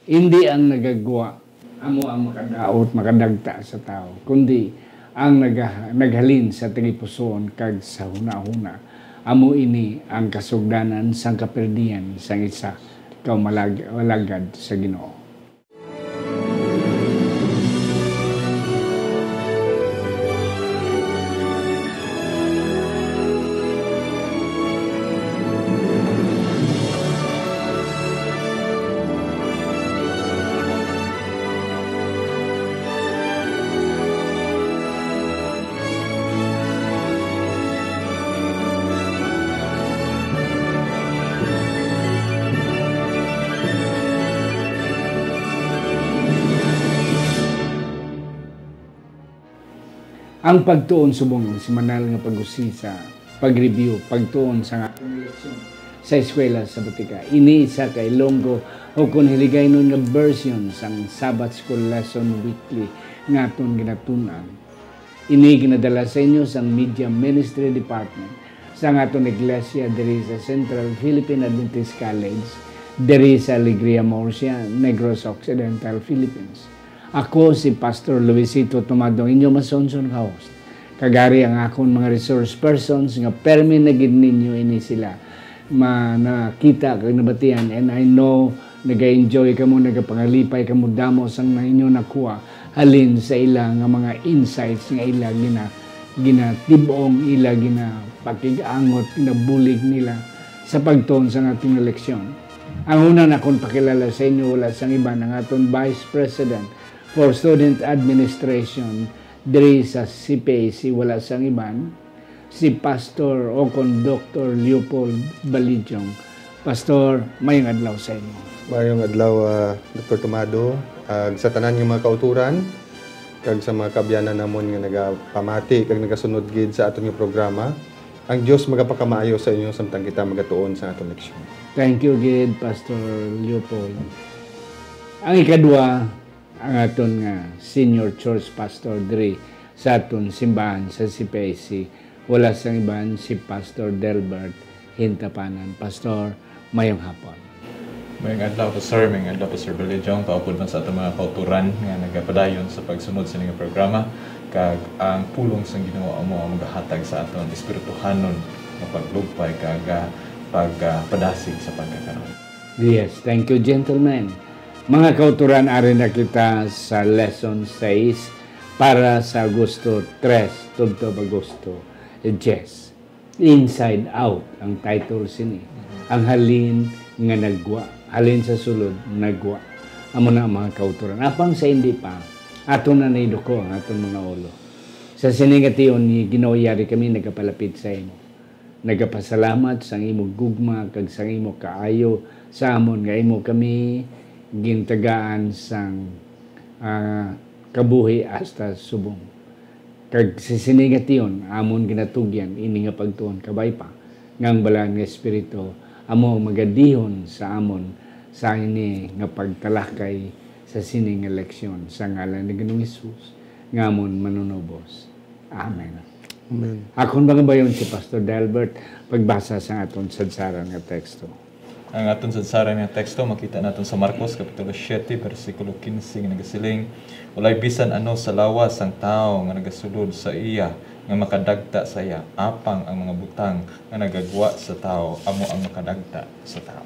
Hindi ang nagagawa amo ang makadaot, makadagta sa tao, kundi ang naghalin sa tigipusoon kag sa huna-huna. Amo ini ang kasugdanan sang kaperdian sang isa malagad sa Ginoo. Ang pagtuon subong semanal nga pag-usisa, pag-review, pagtuon sa atong leksyon sa eskwela sa Batika. Ini isa ka Ilonggo o kung hiligay nun nga version sang Sabbath School Lesson Weekly nga aton ginatunan. Ini ginadala sa inyo sang Media Ministry Department sa aton iglesia diri sa Central Philippine Adventist College diri sa Alegria Murcia, Negros Occidental, Philippines. Ako si Pastor Luisito Tomado, inyo masonson ka host. Kagari ang akong mga resource persons nga permi na gid ninyo ini sila nakita kag nabatian, and I know naga-enjoy kamo, nagapangalipay kamo damo sang na inyo nakuha halin sa ila nga mga insights nga ila ginatibong ila pakig-angot, ginabulig nila sa pagtuon sa ating leksyon. Ang una na akong pakilala sa inyo wala sang iba ng aton Vice President for Student Administration diri sa CPAC, wala sang iban si Pastor o kon Dr. Leopold Balidyong. Pastor, mayong adlaw sa inyo. Mayong adlaw, Dr. Tomado, sa tanan ng mga kauturan kag sa mga kabyanan namon nga nagapamati kag nagasunod gid sa aton nga programa. Ang Dios magapakamaayo sa inyo samtang kita magatuon sa aton leksyon. Thank you gid, Pastor Leopold. Ang ikadua, ang aton nga senior church pastor diri sa aton simbahan sa CPAC, wala sang iban si Pastor Delbert Hintapanan. Pastor, mayong hapon. Mayong adlaw po sir, mayong adlaw po sir Balidyong, paupod man sa aton mga kauturan nga nagapadayon sa pagsunod sa inyong programa kag ang pulong sa Ginoo amo ang magahatag sa aton espirituhanon nga paglugpay kag pagpadasig sa pagkakaroon. Yes, thank you gentlemen. Mga kauturan, ari na kita sa lesson 6 para sa Agosto 3, Tubtob Agosto 10. Inside Out ang title sini. Ang halin nga nagwa, halin sa sulod nagwa. Amo na ang mga kauturan. Apang sa hindi pa, ato na naiduko ang atong mga ulo. Sa siningation ni ginawyari kami nagapalapit sa imo. Nagapasalamat sa imo gugma kag sa imo kaayo sa amon nga imo kami gintagaan sang kabuhi hasta subong. Kag sisinigation amon ginatugyan ini nga pagtuon kabay pa ngang balaan nga espiritu amo magadihon sa amon sa ini nga pagtalakay sa sining eleksyon sa ngalan ni Ginoong Hesus ngamon manunubos. Amen. Amen. Akon mga bayon si Pastor Delbert pagbasa sa aton sadsaran nga teksto. Ang aton sadsaran nga teksto makita naton sa Marcos kapitulo 7 bersikulo 15 nga nagasiling, walay bisan ano sa lawas ang tao nga nagasulod sa iya nga makadagta sa iya, apang ang mga butang nga nagagwa sa tao amo ang makadagta sa tao.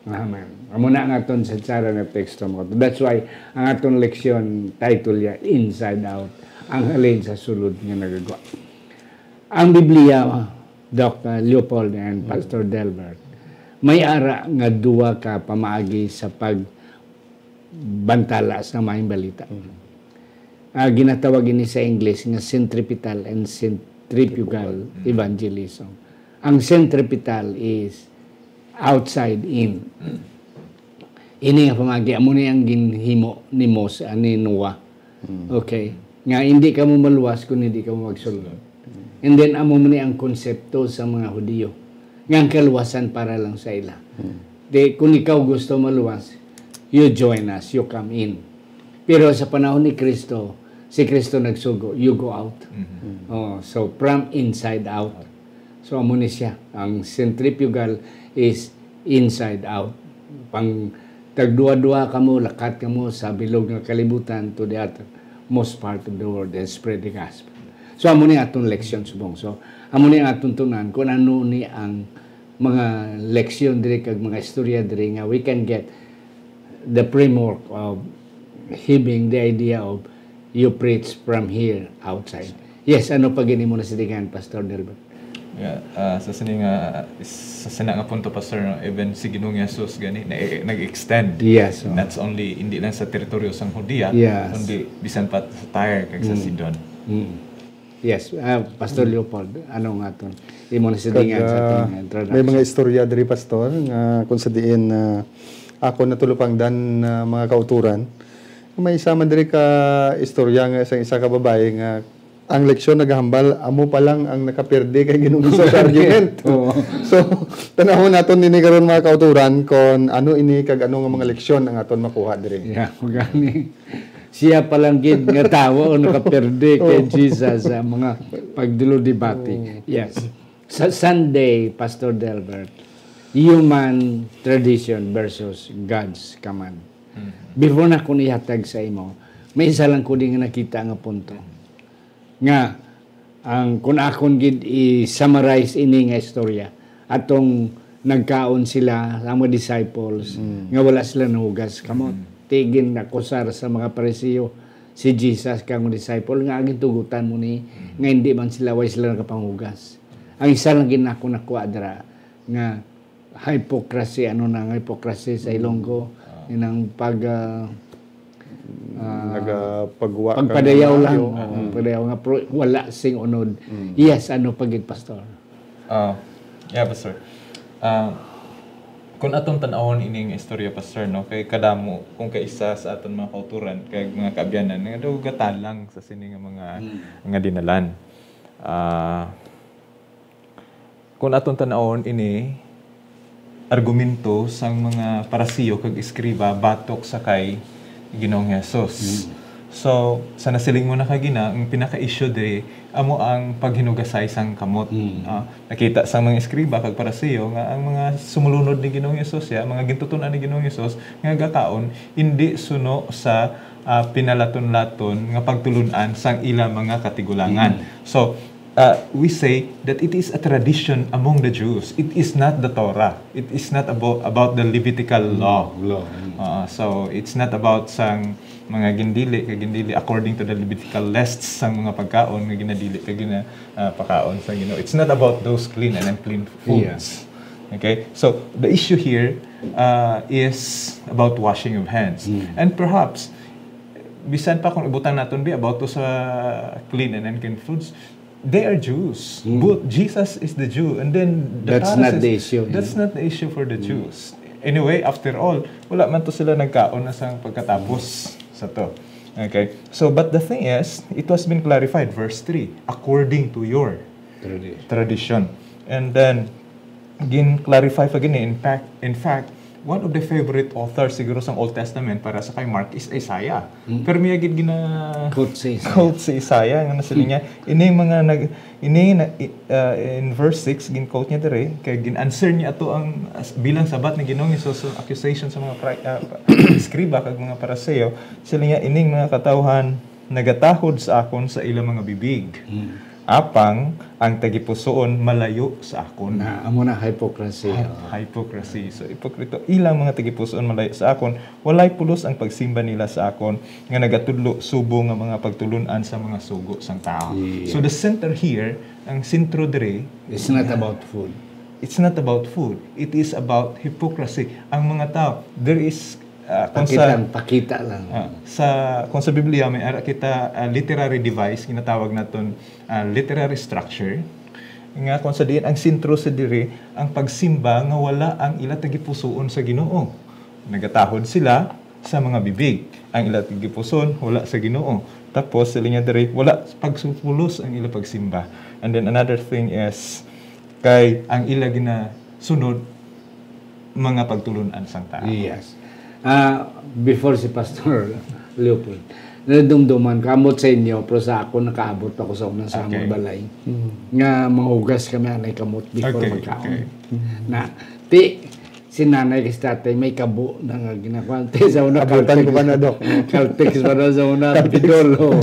Amen. Amo na ang aton sadsaran nga teksto mo. That's why ang aton leksyon title ya Inside Out, ang halin sa sulod nga nagagwa. Ang Biblia, Dr. Leopold and Pastor Delbert, may ara nga duwa ka pamaagi sa pagbantala sa maayong balita. Ginatawag ini sa English nga centripetal and centrifugal evangelism. Ang centripetal is outside in. Ini nga pamaagi amo ni ang ginhimo ni Moses ani Noah. Okay? Nga hindi ka mo maluwas kung hindi ka mo magsulod. And then amo ni ang konsepto sa mga Hudiyo. Nga kaluwasan para lang sa ila. Kung ikaw gusto maluwas, you join us, you come in. Pero sa panahon ni Kristo, si Kristo nagsugo, you go out. So from inside out. So amo ni siya. Ang centrifugal is inside out. Pang tagduwa-duwa kamo, lakat kamo sa bilog nga kalibutan to the most part of the world and spread the gospel. So, amo ni atong leksyon subong. So, amo ni atong tunan kung ano ni ang mga leksyon diri kag mga istorya diri nga we can get the framework of having the idea of you preach from here outside. Yes, ano pa gini mo na silingan, Pastor Delbert? Yeah, sa sina nga punto, Pastor, no, even si Ginoong Jesus gani nag-extend. Yes. So. That's only hindi lang sa teritoryo sang Hudiya, Yes. kundi bisan pa sa Tyre kag sa Sidon. Yes, Pastor Leopold, ano nga to? Imo na silingan sa ating introduction. May mga istorya diri, Pastor, nga kung sa diin ako natulupangdan na mga kauturan. May isa man diri ka istorya nga isang isa ka babae nga ang leksyon naghambal, amo pa lang ang nakaperde kay Ginoong sa argument. So, tanahon naton nini karon mga kauturan kon ano ini kag ano nga mga leksyon ang aton makuha diri. Yeah, magani. Siya palang gid nga tawo o nakaperde kay Jesus sa mga pagdulo debate. Yes. Sa Sunday, Pastor Delbert, human tradition versus God's command. Before na ko nihatag sa imo, may isa lang ko din nga nakita nga punto. Nga, ang kung akong gid i-summarize ini nga istorya, atong nagkaon sila, ang mga disciples, nga wala sila nahugas. Kamot, tigin na kusar sa mga Parisiyo, si Jesus kang disciple, nga aging tugutan mo ni, nga hindi man sila, way sila nakapangugas. Ang isa lang ginako na kuadra, nga hypocrisy, hypocrisy sa Ilonggo, inang pagpadayaw lang. Pagpadayaw nga, wala sing unod. Yes, ano pagid, Pastor? Yeah, Pastor. Kung atong tanawon ining istorya, Pastor, no, kay kadamo, kung kaisa sa aton mga kauturan, kay mga kaabyanan, nga daw gatalang sa sini nga mga dinalan. Kung atong tanawon ini, argumento sang mga Parasiyo kag iskriba batok sa kay Ginoong Jesus. So, sa nasiling mo na kagina, ang pinaka-issue diri amo ang paghinugasay sang kamot. Nakita sa mga iskriba kag Parasiyo nga ang mga sumulunod ni Ginoong Jesus, mga gintutunan ni Ginoong Jesus nga gakaon hindi suno sa pinalaton-laton nga pagtulunan sang ilang mga katigulangan. So, we say that it is a tradition among the Jews. It is not the Torah. It is not about the Levitical law. So it's not about sang mga gindili according to the Levitical lists sang mga pagkaon nga ginadili kag pakaon sa Ginoo. It's not about those clean and unclean foods. Okay? So the issue here is about washing of hands. And perhaps bisan pa kung ibutan naton about to sa clean and unclean foods, they are Jews. Both Jesus is the Jew, and then that's not the issue. That's not the issue for the Jews. Anyway, after all, wala man to sila nagkaon na sang pagkatapos sa to. Okay. So, but the thing is, it was been clarified, verse 3, according to your tradition. And then, gin-clarify pa gini, in fact, one of the favorite authors siguro sa Old Testament para sa kay Mark is Isaiah. Pero may agad quote si Isaiah nga nasa niya ini mga in verse 6 gin-quote niya dire kay gin-answer niya ato ang bilang sabat ni Ginoong Hesus accusation sa mga iskriba kag mga Paraseo. Sila niya ining mga katawhan nagatahod sa akon sa ilang mga bibig. Apang ang tagipusoon malayo sa akon. Amo na hypocrisy. Hypocrisy. So ipokrito ilang mga tagipusoon malayo sa akon, walay pulos ang pagsimba nila sa akon nga nagatudlo subo nga mga pagtulunan sa mga sugo sang tao. So the center here, ang sentro dire, it's not about food. It's not about food. It is about hypocrisy. Ang mga tao, there is pakita lang. Kung sa Biblia may ara kita literary device ginatawag naton literary structure nga kung sa diin ang sentro sa diri ang pagsimba nga wala ang ila tagipusoon sa Ginoo. Nagatahod sila sa mga bibig. Ang ila tagipusoon wala sa Ginoo. Tapos sila nga diri wala pagsupulos ang ila pagsimba. And then another thing is kay ang ila ginasunod mga pagtulunan sang tao. Yes. Before si Pastor Leopold, nadumduman, kamot sa inyo, pero sa ako, nakaabot ako sa unang sa among balay. Nga, mahugas kami anay kamot before magkaon. Na, si nanay kasi tatay may kabo na nga ginakwante sa una. Abutan ko pa na, Dok. Caltex pa na sa una. Bidolo.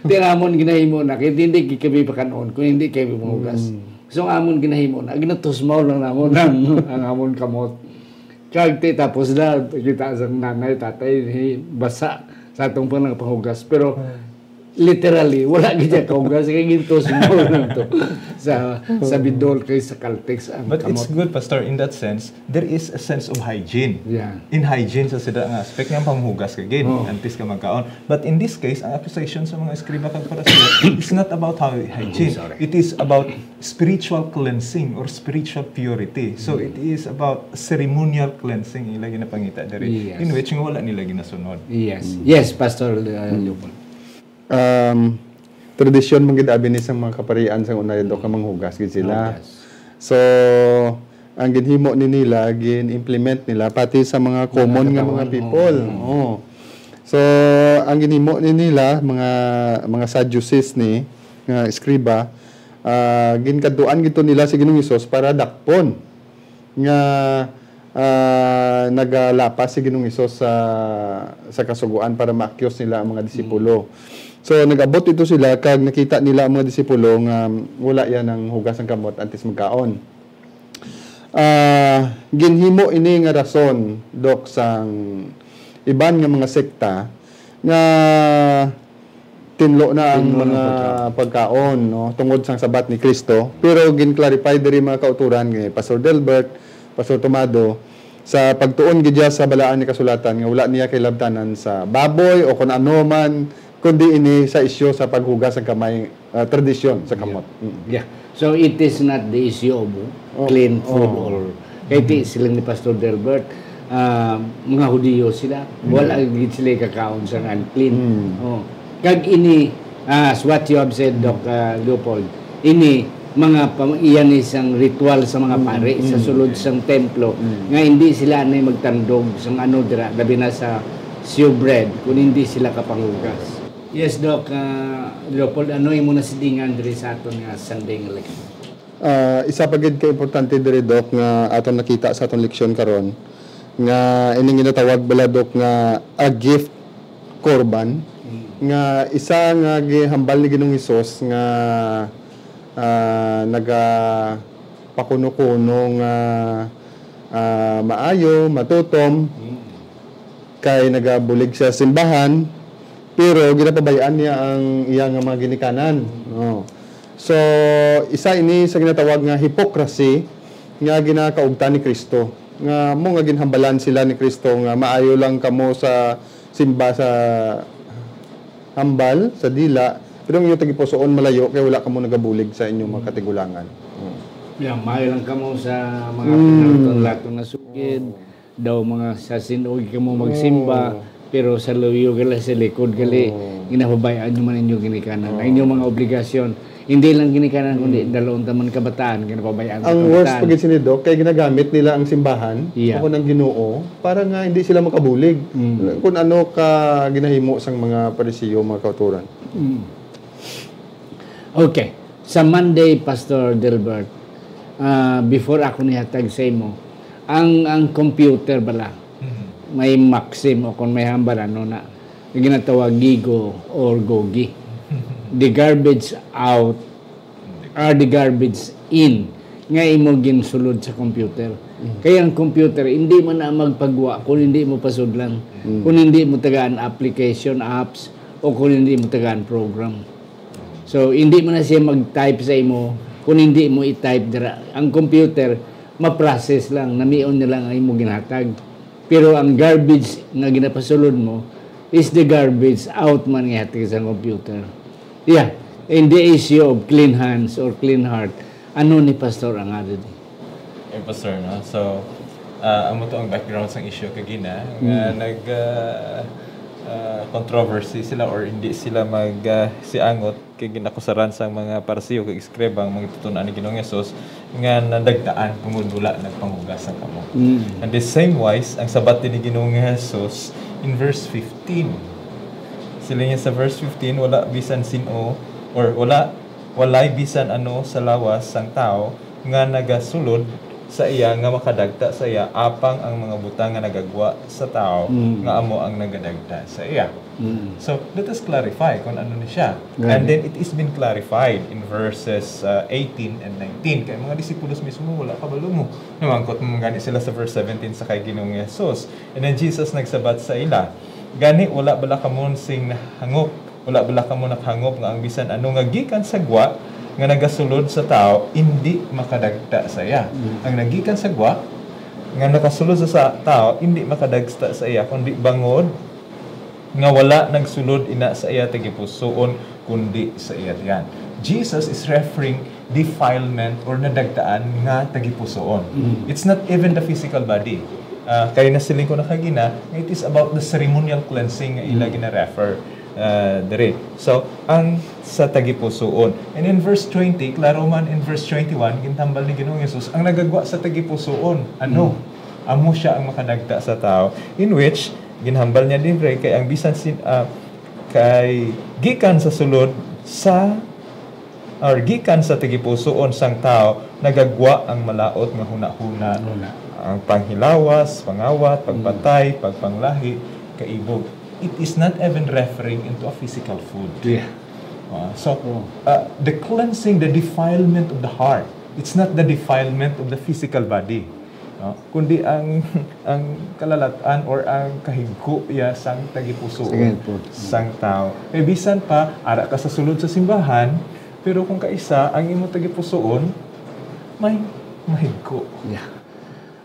Di amon ginahimo na. Kaya hindi kami pakanoon. Kung hindi kami mahugas. So amon ginahimo na. Ginatusmaw lang namon ang amon kamot. Kagti tapos na. Kita sa nanay, tatay. Basa sa atong pang pangugas. Pero literally, wala gina kaugas. Kaya gintusmaw lang to. Sa bidol kay sa Caltex ang But kamot. it's good, Pastor, in that sense, there is a sense of hygiene. Yeah. In hygiene sa sida nga aspect nga pamhugas ka gid, antes ka magkaon. But in this case, ang accusation sa mga eskriba kag Pariseo is not about how hygiene. It is about spiritual cleansing or spiritual purity. So it is about ceremonial cleansing ila ginapangita diri, Yes. in which nga wala nila ginasunod. Yes. Yes, Pastor Leopold. Tradisyon mong gidabi ni sa mga kaparian sa unay do ka manghugas gid sila. So ang ginhimo ni nila gin-implement nila pati sa mga common nga mga people. So ang ginhimo ni nila mga Sadducees ni nga eskriba ginkaduan gito nila si Ginoong Hesus para dakpon nga nagalapas si Ginoong Hesus sa kasuguan para maakyos nila ang mga disipulo. So nag-abot ito sila kag nakita nila ang mga disipulo nga wala yan ang hugas ng kamot antes magkaon. Ginhimo ini nga rason, Dok, sang iban nga mga sekta nga tinlo na ang mga pagkaon, no, tungod sang sabat ni Kristo. Pero gin-clarify diri mga kauturan ni Pastor Delbert, Pastor Tomado, sa pagtuon gidya sa balaan ni kasulatan nga wala niya kay labtanan sa baboy o kung ano man, kundi ini sa isyu sa paghugas ng kamay, tradisyon sa kamot. Yeah. So it is not the issue of clean food or kahit silang ni Pastor Delbert, mga Hudiyo sila, wala gid sila kakaon sa unclean. Kag ini, as what you have said, Doc Leopold, ini mga iyan isang ritual sa mga pare sa sulod sang templo nga hindi sila na magtandog sang ano dira labi na sa shewbread kung hindi sila kapanghugas. Yes, Doc Leopold, ano yung muna sidingan diri sa aton nga Sunday nga leksyon? Isa pa gid ka importante diri, Dok, nga aton nakita sa aton leksyon karon nga ining ginatawag bala, Dok, nga a gift korban nga isa nga gihambal ni Ginoong Hesus nga naga pakuno-kuno nga maayo, matutom kay nagabulig sa simbahan pero ginapabayaan niya ang iyang mga ginikanan. So isa ini sa ginatawag nga hypocrisy nga ginakaugtan ni Kristo nga mo nga ginhambalan sila ni Kristo nga maayo lang kamo sa simba sa hambal sa dila pero yung tagipusoon malayo kaya wala kamo nagabulig sa inyong mga katigulangan. Yeah, maayo lang kamo sa mga pinatong-latong na sukid, daw mga sa sinuog kamo magsimba, pero sa luyo gali sa likod gali, ginapabayaan nyo man inyong ginikanan. Ang inyong mga obligasyon, hindi lang ginikanan, kundi dalawang taman kabataan, ginapabayaan sa Ang kabataan. worst pagit sinidok, kaya ginagamit nila ang simbahan o kung ang Ginoo para nga hindi sila makabulig. Kung ano ka ginahimo sang mga Pariseo, mga kauturan. Okay. Sa Monday, Pastor Delbert, before ako nihatag sa imo, ang computer bala, may maxim o kung may hambal, ano na, ginatawag gigo or gogi. The garbage out are the garbage in nga imo ginsulod sa computer. Kaya ang computer, hindi mo na magpagwa kung hindi mo pasudlan, kung hindi mo tagaan application, apps, o kung hindi mo tagaan program. So, hindi mo na siya mag-type sa imo kung hindi mo i-type dira. Ang computer, ma-process lang, namion na lang ang imo ginhatag. Pero ang garbage nga ginapasulod mo is the garbage out man nga hatag sa computer. Yeah, in the issue of clean hands or clean heart, ano ni Pastor ang adid? Pastor, no? So, amo to ang background sa issue kagina nga controversy sila or hindi sila siangot kay ginakusaran sa mga Pariseo kay eskribang mga tutunan ni Ginoong Hesus nga nadagdaan pumudula nagpanghugas ng kamot. And the same wise ang sabat ni Ginoong Hesus in verse 15. Sila niya sa verse 15 wala bisan sino or walay bisan ano sa lawas sang tao nga nagasulod sa iya nga makadagta sa iya apang ang mga butang nga nagagwa sa tao nga amo ang nagadagta sa iya. So let us clarify kung ano ni siya. And then it is been clarified in verses 18 and 19. Kaya mga disipulos mismo wala kabalo mo. Namangkot mo gani sila sa verse 17 sa kay Ginoong Hesus. And then Jesus nagsabat sa ila, gani wala bala kamon sing hangop, wala bala kamo naghangop nga ang bisan ano nga gikan sa gwa nga nagasulod sa tao hindi makadagta sa iya. Ang nagikan sa gwa nga nakasulod sa tao hindi makadagta sa iya kundi bangod nga wala nagsulod ina sa iya tagipusoon kundi sa iya diyan. Jesus is referring defilement or nadagtaan nga tagipusoon. It's not even the physical body. Kaya nasiling ko na kagina, it is about the ceremonial cleansing nga ila gina-refer dire. So, ang sa tagipusoon. And in verse 20, klaro man in verse 21, gintambal ni Ginoong Hesus, ang nagagwa sa tagipusoon, ano? Amo siya ang makadagta sa tao. In which, ginhambal niya din kay ang bisan kay gikan sa sulod sa or gikan sa tagipusoon sang tao, nagagwa ang malaot nga huna-huna. Ang panghilawas, pangawat, pagpatay, pagpanglahi, kaibog. It is not even referring into a physical food. The cleansing, the defilement of the heart. It's not the defilement of the physical body. Kundi ang kalalatan or ang kahigko ya sang tagipusoon sang tao. E bisan pa ara ka sa sulod sa simbahan, pero kung kaisa ang imo tagipusoon may mahigko.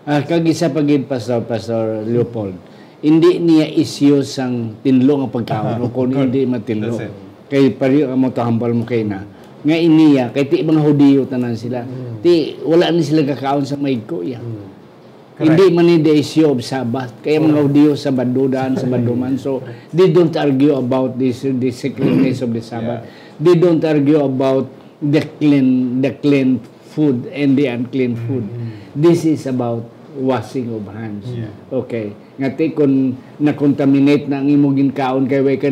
Kag isa pagid Pastor Leopold. Hindi niya issue sang tinlo nga pagkaon kung hindi matinlo. Kay pari mo tahambal mo kay na. Nga iniya kay ti mga Hudiyo tanan sila. Ti wala ni sila kakaon sa maigko ya. Hindi man ni the issue of Sabbath. Kaya mga Hudiyo sa Badudan, sa Baduman. So they don't argue about this the sacredness of the Sabbath. They don't argue about the clean food and the unclean food. This is about washing of hands. Okay. Ngati kung na-contaminate na ang imong ginkaon kay way ka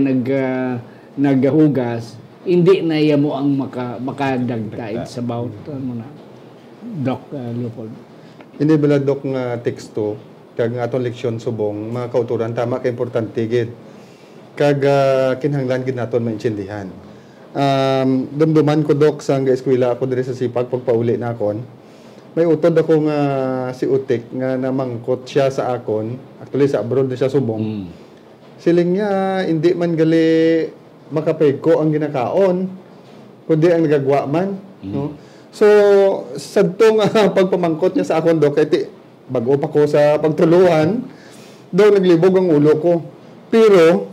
naghugas, hindi na iya mo ang makadagta. It's about Doc Leopold. Hindi bala Doc nga teksto kag nga atong leksyon subong mga kauturan tama kay importante gid. Kag kinahanglan gid naton maintindihan. Dumduman ko Doc sa eskwela ako diri sa Sipag pagpauli na akon. May utod ako nga si Utik nga namangkot siya sa akon. Actually sa abroad na siya subong. Siling niya hindi man gali makapeg ko ang ginakaon kundi ang nagagwa man, no? So sadtong pagpamangkot niya sa akon Doc kay bago pa ko sa pagtuluhan daw naglibog ang ulo ko. Pero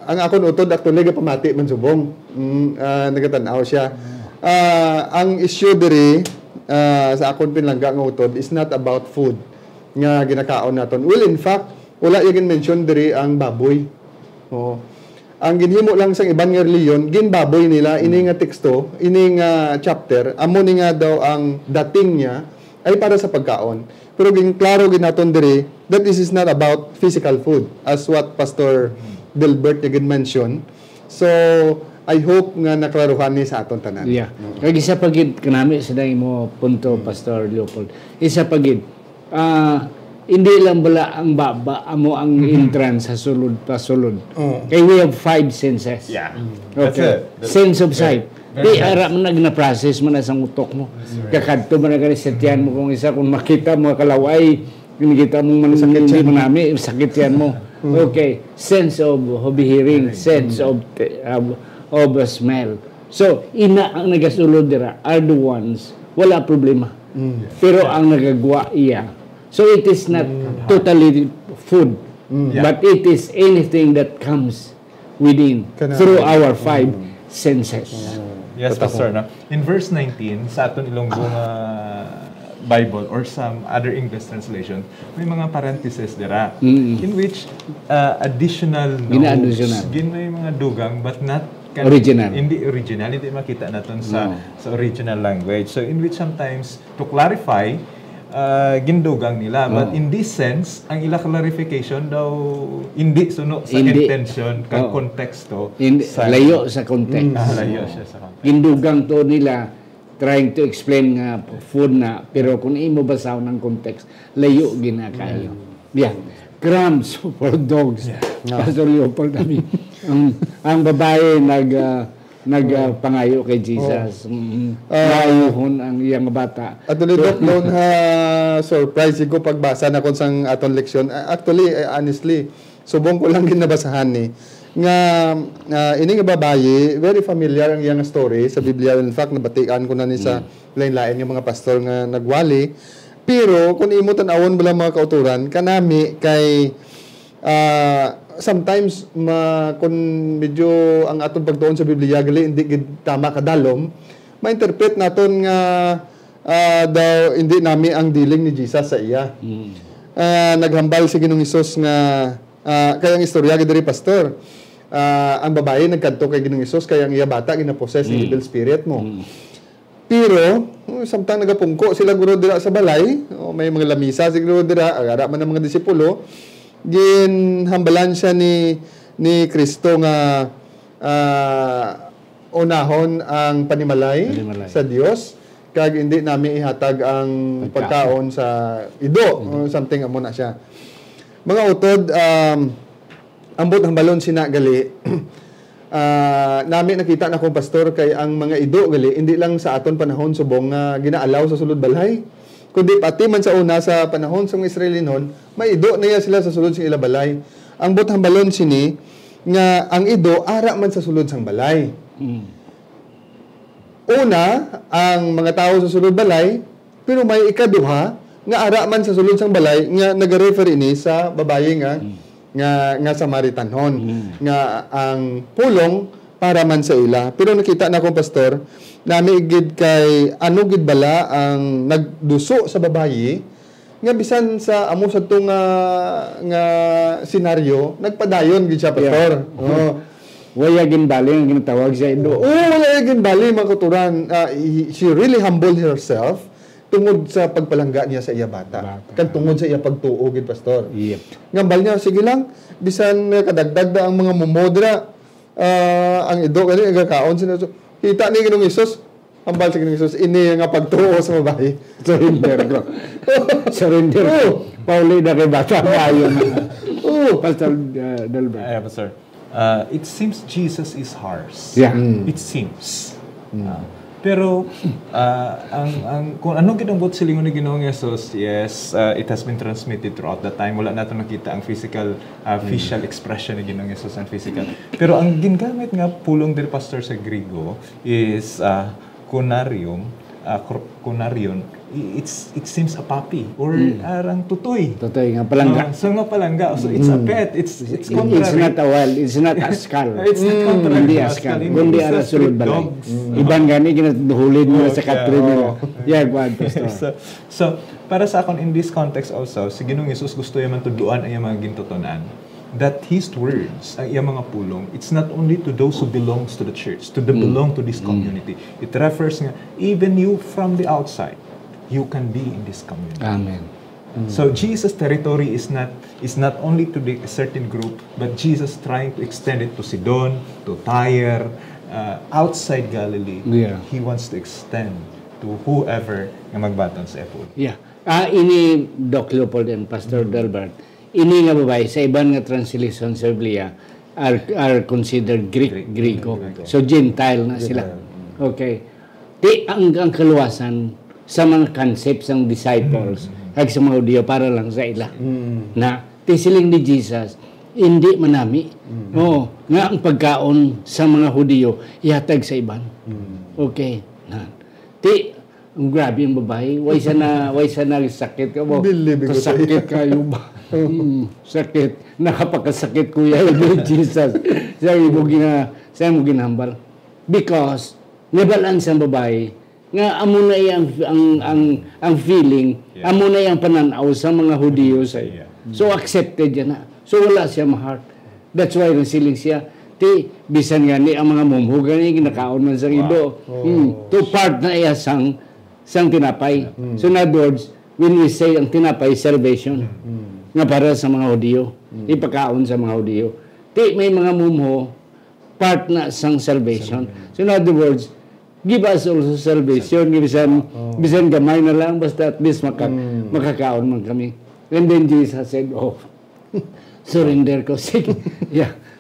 ang akon utod actually pamati man subong. Nagatanaw siya. Ang issue diri sa akon pinlangga nga utod is not about food nga ginakaon naton. Well, in fact, wala yung mention diri ang baboy. Ang ginhimo lang sa ibang nga reliyon, ginbaboy nila ini nga teksto, ini nga chapter, amo ni nga daw ang dating niya ay para sa pagkaon. Pero klaro ginaton diri that this is not about physical food as what Pastor Delbert yung mention. So I hope nga naklaruhan ni sa aton tanan. Kag isa pagid kanami sa mo punto Pastor Leopold. Isa pagid hindi lang bala ang baba amo ang entrance sa sulod pa sulod. Kay we have 5 senses. Okay. Sense of sight. Di ara man nagna-process man sa utok mo. Kakadto man nagresetian mo kung isa kung makita mo kalaway, kinikita mo man sakit manami, sakit yan mo. Okay. Sense of hearing, sense of smell. So, ina ang nagasulod dira are the ones, wala problema. Pero ang nagagwa iya. So, it is not totally food, but it is anything that comes within through our 5 senses. Yes, Pastor. No? In verse 19, sa aton Ilonggong Bible or some other English translation, may mga parentheses dira in which additional notes, may mga dugang but not original. Hindi original, hindi makita naton sa original language. So in which sometimes to clarify gindugang nila, but in this sense ang ila clarification daw hindi suno sa intention kag konteksto layo sa context. Layo siya sa context. Gindugang to nila trying to explain nga food na, pero kung imo basaw ng context, layo gina kayo. Yeah. Crumbs for dogs. Pastor Leopold, ang babae nagpangayo kay Jesus. Naayuhon ang iyang bata. At ulidok noon surprise ko pagbasa na kung sang aton leksyon. Actually, honestly, subong ko lang ginabasahan ni nga ini nga babae, very familiar ang iyang story sa Biblia. In fact, nabatikan ko na ni sa lain-lain nga mga pastor nga nagwali. Pero kung imo tan-awon bala mga kauturan, kanami kay sometimes kung medyo ang atong pagtuon sa Biblia gali hindi gid tama kadalom, ma-interpret naton nga daw hindi nami ang dealing ni Jesus sa iya. Naghambal si Ginoong Hesus nga kaya ang istorya gid diri pastor. Ang babae nagkadto kay Ginoong Hesus kaya ang iya bata gina-possess ng evil spirit mo. Pero samtang nagapungko sila guro dira sa balay, may mga lamisa siguro dira, agara man ang mga disipulo, ginhambalan siya ni Kristo nga unahon ang panimalay sa Dios kag hindi nami ihatag ang pagkaon sa ido, something amo na siya. Mga utod, ambot hambalon sina gali. Nami nakita na kong pastor kay ang mga ido gali hindi lang sa aton panahon subong ginaalaw sa sulod balay, kundi pati man sa una sa panahon sa mga Israelinon may ido na sila sa sulod sing ila balay. Ang botang balon sini nga ang ido ara man sa sulod sang balay. Una ang mga tao sa sulod balay, pero may ikaduha nga ara man sa sulod sang balay nga nagarefer ini sa babaye nga Samaritanon nga ang pulong para man sa ila. Pero nakita na akong pastor nami gid kay ano gid bala ang nagduso sa babayi nga bisan sa amo sa tong nga senaryo nagpadayon gid siya pastor. Waya ginbali ang ginatawag sa ido. Waya ginbali mga kauturan. She really humbled herself tungod sa pagpalangga niya sa iya bata. Kag tungod sa iya pagtuo gid pastor. Yep. Ngambal niya sige lang bisan kadagdag da ang mga momodra ang ido kani agakaon sila. Kita ni Ginoong Hesus, hambal sa Ginoong Hesus ini nga pagtuo sa babae. Surrender ko. Surrender ko. Pauli na kay bata maayo na. Pastor Delbert. Pastor. It seems Jesus is harsh. Yeah. It seems. Pero kung ano ginambot silingon ni Ginoong Hesus, yes, it has been transmitted throughout the time. Wala natin nakita ang facial expression ni Ginoong Hesus ang physical. Pero ang gingamit nga pulong diri pastor sa Griego is kunarion. It seems a puppy or arang tutoy. Tutoy nga palangga. So nga palangga. So it's a pet. It's contrary. It's not a wild. It's not a skull. It's not contrary. Hindi a skull. Kundi ara sulod balay. Iban gani ginaduhulid mo sa katri nila. Yeah, go on, pastor. So para sa akon in this context also, si Ginoong Hesus gusto yaman tudloan ang mga gintutunan that His words, ang iyang mga pulong, it's not only to those who belongs to the church, belong to this community. It refers nga, even you from the outside, you can be in this community. Amen. So Jesus' territory is not only to a certain group, but Jesus trying to extend it to Sidon, to Tyre, outside Galilee. Yeah. He wants to extend to whoever nga magbaton sa Epod. Yeah. Ini Doc Leopold and Pastor Delbert, ini nga babae sa ibang nga translation sa Biblia are considered Greco. So Gentile na sila. Okay. Ang kaluwasan sa mga concepts ng disciples kag sa mga Hudyo para lang sa ila. Na tisiling ni Jesus hindi manami. Nga ang pagkaon sa mga Hudyo ihatag sa iban. Okay. Ang grabe ang babae. Way sa na sakit ka mo. Sakit kayo ba? Sakit. Nakapagkasakit kuya yung Jesus. Saan mo ginambal? Because nabalans ang babae nga amo na ang feeling, amo na yung pananaw sa mga Hudyo sa iya. So accepted yan na. So wala siya ma-heart. That's why nasiling siya. Bisan nga ni ang mga mumhugan ni ginakaon man sa ido. To part na iya sang tinapay. So in other words, when we say ang tinapay, salvation. Nga para sa mga Hudyo. Ipakaon sa mga Hudyo. May mga mumho, part na sang salvation. So in other words, give us also salvation. Bisan gamay na lang, basta at least makakaon man kami. And then Jesus said, surrender ko. Sige,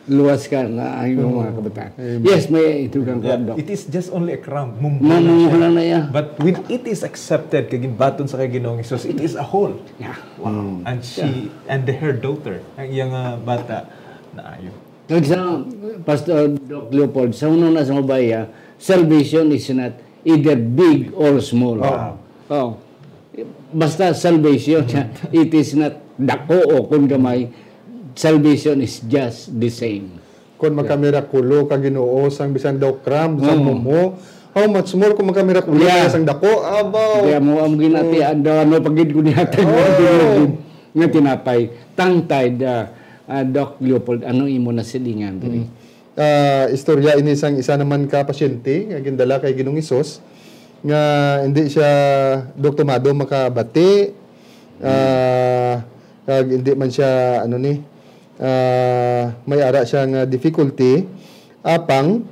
luwas ka na ang mga kabataan. Yes, may ito kang kwento. It is just only a crumb. Mumula na yan. But when it is accepted, baton sa kay Ginoong Hesus, it is a whole. Yeah. Wow. And her daughter, ang iyang bata, na ayo. Pastor Doc Leopold, sa unang nasa mabaya, salvation is not either big or small. Basta salvation, it is not dako o kung gamay, salvation is just the same. Kung makamirakulo ka Ginoo sang bisan daw kram sa mo, how much more kung makamirakulo ka sang dako abaw. Kaya mo ang ginati ano pagid ko niya nga tinapay tangtay Doc Leopold, ano imo na silingan diri? Istorya ini sang isa naman ka pasyente nga gindala kay Ginoong Hesus nga hindi siya doktomado makabati, kag hindi man siya may ara siyang difficulty apang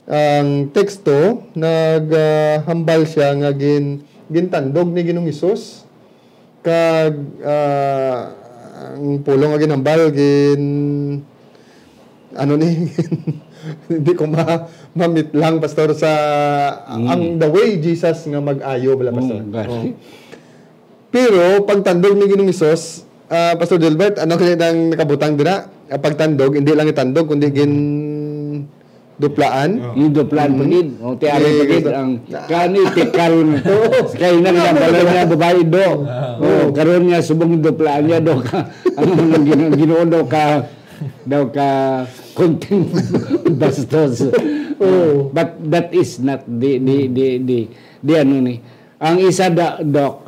ang teksto naghambal siya nga gintandog ni Ginoong Hesus kag ang pulong nga ginhambal hindi ko mamit lang pastor sa ang the way Jesus nga mag-ayo bala pastor. Pero pagtandog ni Ginoong Hesus, Pastor Delbert, ano kaya nang nakabutang dira? Pagtandog, hindi lang itandog, kundi duplaan. Yung duplaan pagid. O, tiari pagid. Ang kani, tikal na to. Kaya na nabala niya, babae do. O, karoon niya, subong duplaan niya do ka. Ano nang ginoon daw ka konting bastos. But that is not the ano ni. Ang isa Doc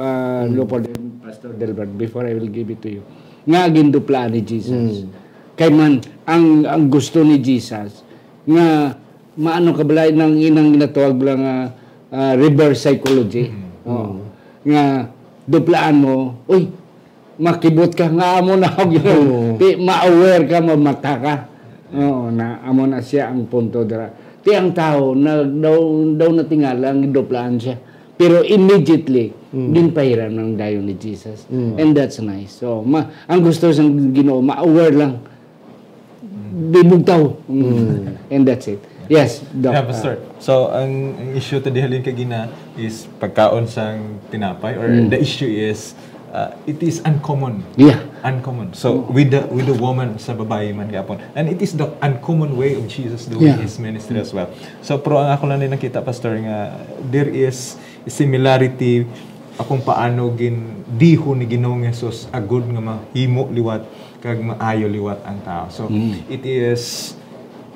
Leopold, Pastor Delbert, before I will give it to you, nga ginduplaan ni Jesus. Kay man, ang gusto ni Jesus, nga maano kabalay ng inang ginatawag lang reverse psychology. Nga duplaan mo, uy, makibot ka nga amo na ako ma-aware ka, mamata ka. Na amo na siya ang punto dira. Ti ang tao na daw natingala ang duplaan siya. Pero immediately, ginpahiram ng dayo ni Jesus. And that's nice. So, ang gusto sa Ginoo, ma-aware lang. Bibugtaw. And that's it. Yes, Doc. Yeah, Pastor. So, ang issue to dihalin kagina is pagkaon sang tinapay or the issue is it is uncommon. Yeah. Uncommon. So, with the woman sa babae man gapon. And it is the uncommon way of Jesus doing his ministry as well. So, pero ang ako lang din nakita, Pastor, nga there is similarity akong paano diho ni Ginoong Hesus agud nga mahimo liwat kag maayo liwat ang tao. So it is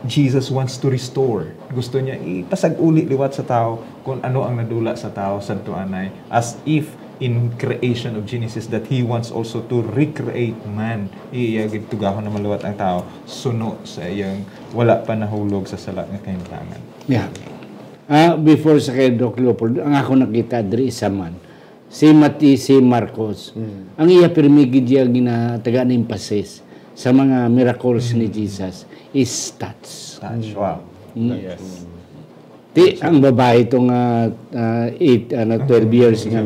Jesus wants to restore. Gusto niya ipasag-uli liwat sa tao kung ano ang nadula sa tao sadto anay, as if in creation of Genesis that he wants also to recreate man. Iyagid tugahon na maluwat ang tao suno sa iyang wala pa nahulog sa sala nga kahimtangan. Yeah. Before sa kay Doc Leopold, ang ako nakita diri isa man, si Marcos. Ang iya permigid niya ginataga na emphasis sa mga miracles ni Jesus is touch. Wow. Yes. Ang babae itong 12 years nga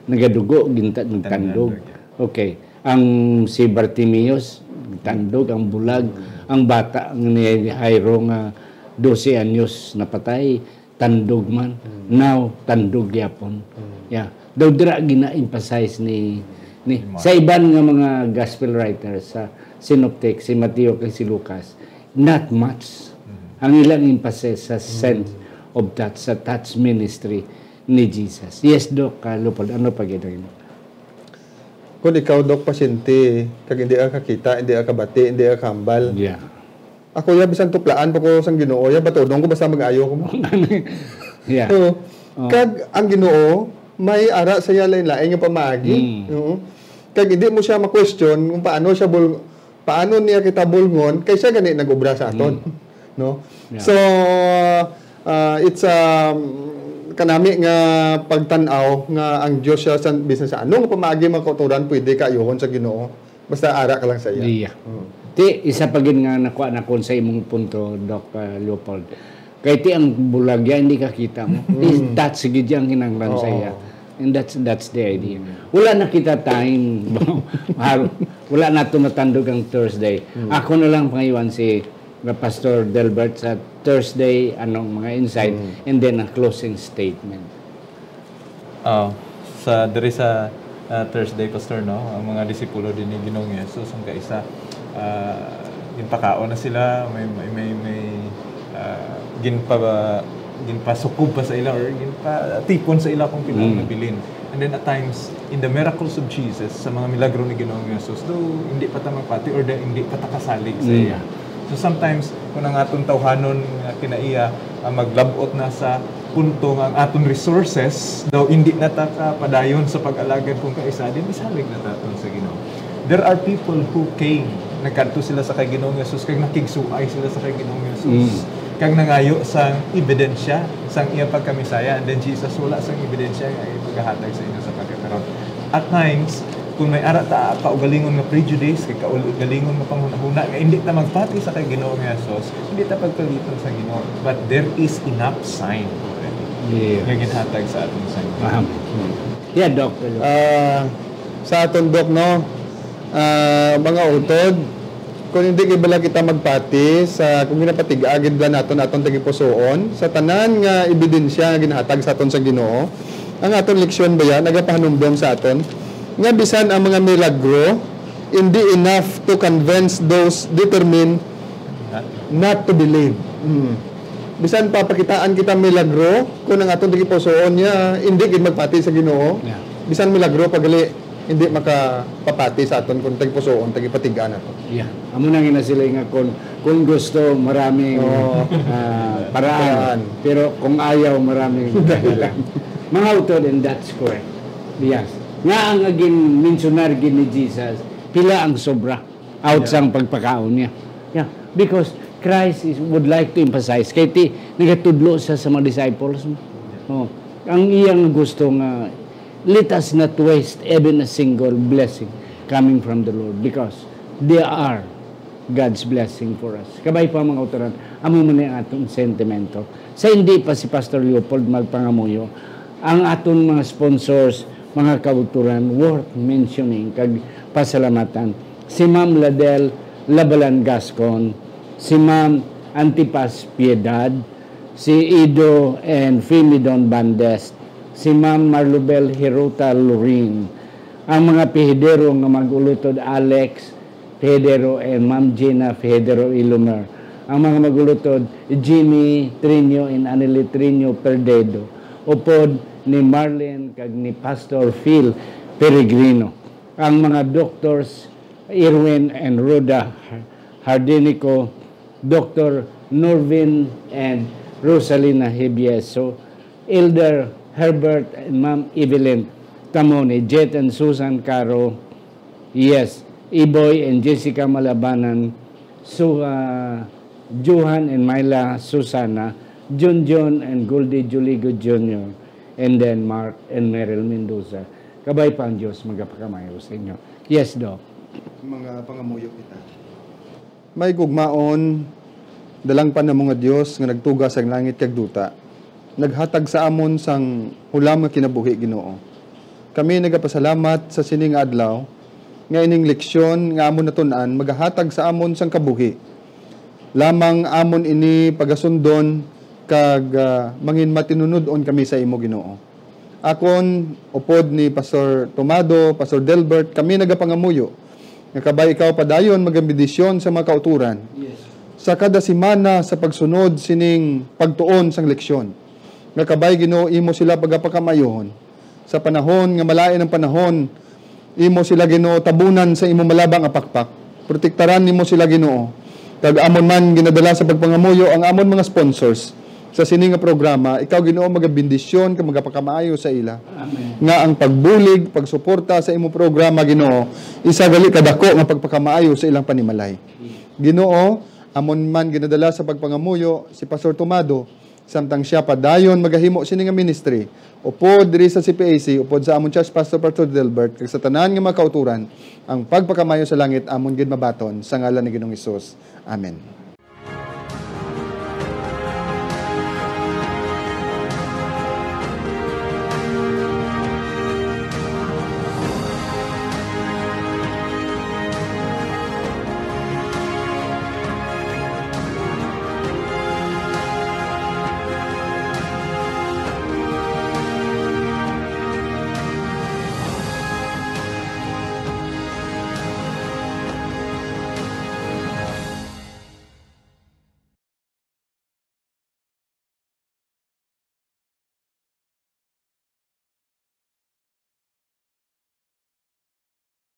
nagadugo, gintandog. Okay. Ang si Bartimeus, tandog, ang bulag, ang bata ni Jairo nga 12 anyos napatay, tandog man. Now, tandog yapon. Yeah. Daw dira gina-emphasize ni sa iban nga mga gospel writers sa synoptic, si Mateo kay si Lucas, not much. Ang ilang emphasis sa sense of that, sa touch ministry ni Jesus. Yes, Doc Leopold, ano pa gano'n? Kung ikaw, Doc, pasyente, kag hindi ka kakita, hindi ka kabati, hindi ka kambal. Yeah. Ako bisan tuplaan pa ko sang Ginoo, batudong ko basta mag-ayo ko mo. Yeah. So, kag ang Ginoo may ara sa lain-lain nga pamaagi. Kag hindi mo siya ma-question kung paano niya kita bulngon kay siya gani nag-obra sa aton. No? Yeah. So it's kanami nga pagtan-aw nga ang Dios siya sa business sa anong pamaagi man kauturan pwede ka ayohon sa Ginoo basta ara ka lang sa iya. Yeah. Isa pa gid nga nakuha na kon sa imong punto, Doc Leopold. Kaya ti ang bulagya, hindi ka kita mo. That's gid ang kinanglan sa iya. And that's the idea. Wala na kita time. Wala na tumatandog ang Thursday. Ako na lang pangiwan si Pastor Delbert sa Thursday, anong mga insight, and then a closing statement. Diri sa Thursday, Pastor, no? Ang mga disipulo din ni Ginoong Yesus, ang kaisa, ginpakaon na sila, may ginpasukob pa sa ila or ginpatipon sa ila kung pinang nabilin. And then at times, in the miracles of Jesus, sa mga milagro ni Ginoong Yesus, though hindi pa ta magpati or hindi pa ta kasalig sa iya. So sometimes, kung ang atong tawhanon kinaiya, maglabot na sa punto nga ang atong resources, daw hindi na ta kapadayon sa pag-alagad kung kaisa, din isalig na taton sa Ginoo. There are people who came, nagkanto sila sa kay Ginoong Yesus, kag nakigsuay sila sa kay Ginoong Yesus. Kag nangayo sa ebidensya sang iya pagkamisaya, and then Jesus wala sang ebidensya nga ipagahatag sa inyo sa pagkakaroon. At times, kung may ara ta kaugalingon nga prejudice, kay kaugalingon nga panghunahuna nga hindi ta magpati sa kay Ginoong Hesus, hindi ta pagpaliton sa Ginoo, but there is enough sign already. Nga ginhatag sa aton sa Ginoo. Yeah, Doc. Sa aton Doc, no, mga utod, kung hindi kibala kita magpati sa kung ginapatig-agid ba naton aton tagipusoon sa tanan nga ebidensya nga ginhatag sa aton sa Ginoo, ang aton leksyon ba yan nagapahanumdom sa aton nga bisan ang mga milagro hindi enough to convince those determined not to believe. Bisan papakitaan kita milagro kung ang aton tagipusoon niya hindi gid magpati sa Ginoo, bisan milagro pagali hindi makapapati sa aton kung tagpusoon, tagipatigaan nato. Yeah. Amo nang ina sila nga kung gusto maraming paraan. Pero kung ayaw maraming dahilan. Mga utod, and that's correct. Yes. Nga ang aging mentionar gin ni Jesus, pila ang sobra out sang pagpakaon niya. Yeah. Because Christ would like to emphasize, kaya ti nagatudlo sa mga disciples. Ang iyang gusto nga let us not waste even a single blessing coming from the Lord because they are God's blessing for us. Kabay pa mga autoran, amo mo na yung atong sentimento. Sa hindi pa si Pastor Leopold magpangamuyo, ang aton mga sponsors, mga kauturan, worth mentioning, kag pasalamatan. Si Ma'am Ladel Labalan Gascon, si Ma'am Antipas Piedad, si Ido and Femidon Bandes, si Ma'am Marlubel Hiruta Lurin, ang mga pihidero nga magulutod Alex Pihidero and Ma'am Gina Pihidero Ilumer, ang mga magulutod Jimmy Trino and Anely Trino Perdedo, upod ni Marlene kag ni Pastor Phil Peregrino, ang mga doctors Irwin and Rhoda Hardinico, Dr. Norvin and Rosalina Hibieso, Elder Herbert and Ma'am Evelyn Tamone, Jet and Susan Caro, yes, Iboy and Jessica Malabanan, Johan and Myla Susana, John and Goldie Juligo Jr., and then Mark and Meryl Mendoza. Kabay pa ang Diyos magapakamayo sa inyo. Yes, Doc. Mga pangamuyo kita. May gugmaon, dalang pa na mga Diyos nga nagtugas ang langit kag duta. Naghatag sa amon sang hulam nga kinabuhi Ginoo. Kami nagapasalamat sa sining adlaw nga ining leksyon nga amon natun-an magahatag sa amon sang kabuhi. Lamang amon ini pagasundon kag mangin matinunudon kami sa imo Ginoo. Akon upod ni Pastor Tomado, Pastor Delbert, kami nagapangamuyo nga kabay ikaw padayon magambidisyon sa mga kauturan. Yes. Sa kada semana sa pagsunod sining pagtuon sang leksyon. Nga kabay Ginoo imo sila pagapakamayohon sa panahon nga malain ang panahon, imo sila Ginoo tabunan sa imo malabang apakpak, protektaran nimo sila Ginoo kag amon man ginadala sa pagpangamuyo ang amon mga sponsors sa sining nga programa, ikaw Ginoo magabindisyon ka magapakamaayo sa ila. Amen. Nga ang pagbulig, pagsuporta sa imo programa Ginoo isa gali kadako nga pagpakamaayo sa ilang panimalay. Ginoo amon man ginadala sa pagpangamuyo si Pastor Tomado samtang siya padayon magahimo sini nga ministry upod diri sa CPAC upod sa amon church Pastor Delbert kag sa tanan nga mga kauturan ang pagpakamayo sa langit amon gid mabaton sa ngalan ni Ginoong Hesus. Amen.